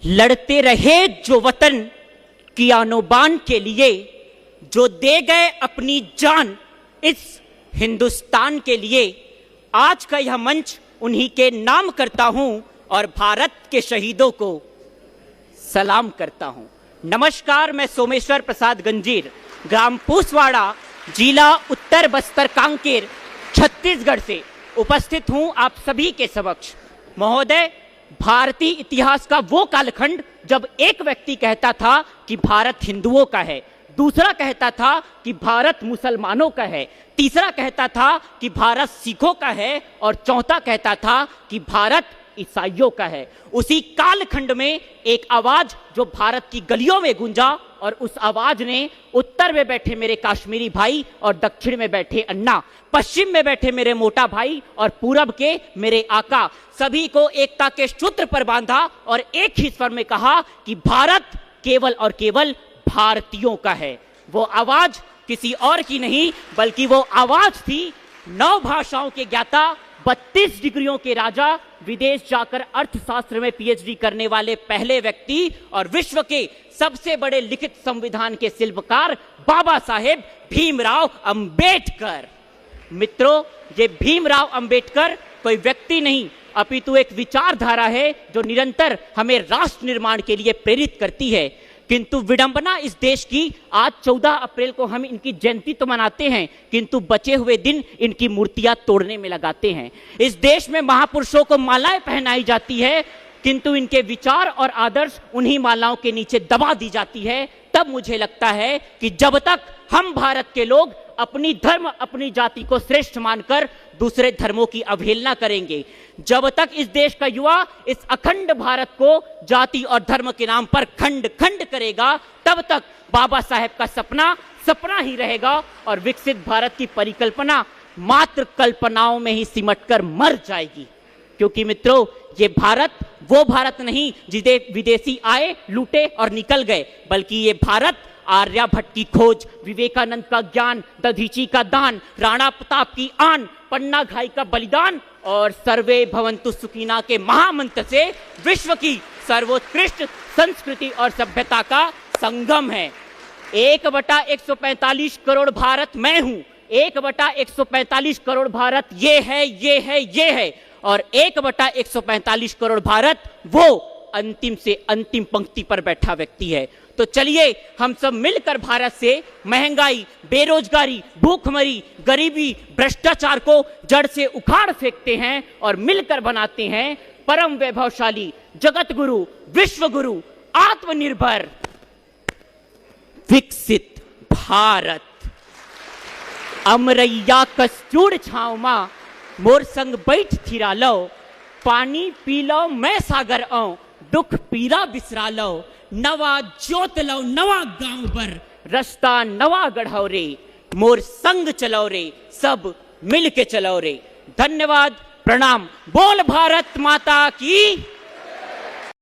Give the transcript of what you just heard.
लड़ते रहे जो वतन की आनो बान के लिए, जो दे गए अपनी जान इस हिंदुस्तान के लिए। आज का यह मंच उन्हीं के नाम करता हूं और भारत के शहीदों को सलाम करता हूं। नमस्कार, मैं सोमेश्वर प्रसाद गंजीर, ग्राम पूसवाड़ा, जिला उत्तर बस्तर कांकेर, छत्तीसगढ़ से उपस्थित हूं आप सभी के समक्ष। महोदय, भारतीय इतिहास का वो कालखंड जब एक व्यक्ति कहता था कि भारत हिंदुओं का है, दूसरा कहता था कि भारत मुसलमानों का है, तीसरा कहता था कि भारत सिखों का है और चौथा कहता था कि भारत ईसाइयों का है। उसी कालखंड में एक आवाज जो भारत की गलियों में गूंजा, और उस आवाज ने उत्तर में बैठे मेरे काश्मीरी भाई और दक्षिण में बैठे अन्ना, पश्चिम में बैठे मेरे मोटा भाई और पूरब के मेरे आका, सभी को एकता के सूत्र पर बांधा और एक ही स्वर में कहा कि भारत केवल और केवल भारतीयों का है। वो आवाज किसी और की नहीं, बल्कि वो आवाज थी 9 भाषाओं के ज्ञाता, 32 डिग्रियों के राजा, विदेश जाकर अर्थशास्त्र में पीएचडी करने वाले पहले व्यक्ति और विश्व के सबसे बड़े लिखित संविधान के शिल्पकार बाबा साहेब भीमराव अंबेडकर। मित्रों, ये भीमराव अंबेडकर कोई व्यक्ति नहीं, अपितु एक विचारधारा है जो निरंतर हमें राष्ट्र निर्माण के लिए प्रेरित करती है। किंतु विडंबना इस देश की, आज 14 अप्रैल को हम इनकी जयंती तो मनाते हैं, किंतु बचे हुए दिन इनकी मूर्तियां तोड़ने में लगाते हैं। इस देश में महापुरुषों को मालाएं पहनाई जाती है, किंतु इनके विचार और आदर्श उन्हीं मालाओं के नीचे दबा दी जाती है। तब मुझे लगता है कि जब तक हम भारत के लोग अपनी धर्म, अपनी जाति को श्रेष्ठ मानकर दूसरे धर्मों की अवहेलना करेंगे, जब तक इस देश का युवा इस अखंड भारत को जाति और धर्म के नाम पर खंड खंड करेगा, तब तक बाबा साहेब का सपना सपना ही रहेगा और विकसित भारत की परिकल्पना मात्र कल्पनाओं में ही सिमटकर मर जाएगी। क्योंकि मित्रों, ये भारत वो भारत नहीं जिसे विदेशी आए, लूटे और निकल गए, बल्कि ये भारत आर्यभट्ट की खोज, विवेकानंद का ज्ञान, दधीची का दान, राणा प्रताप की आन, पन्ना घाई का बलिदान और सर्वे भवन्तु सुखिना के महामंत्र से विश्व की सर्वोत्कृष्ट संस्कृति और सभ्यता का संगम है। 1/145 करोड़ भारत मैं हूं, 1/145 करोड़ भारत ये है, ये है, ये है, और 1/145 करोड़ भारत वो अंतिम से अंतिम पंक्ति पर बैठा व्यक्ति है। तो चलिए हम सब मिलकर भारत से महंगाई, बेरोजगारी, भूखमरी, गरीबी, भ्रष्टाचार को जड़ से उखाड़ फेंकते हैं और मिलकर बनाते हैं परम वैभवशाली, जगत गुरु, विश्व गुरु, आत्मनिर्भर, विकसित भारत। अमरैया कस्तूर छाव मां मोर संग बैठ थिरा लो, पानी पी लो मैं सागर आऊं, दुख पीरा बिसरा लो, नवा जोत लो नवा गांव बर, रास्ता नवा गढ़ाओ रे, मोर संग चलो रे, सब मिल के चलो रे। धन्यवाद, प्रणाम। बोल भारत माता की।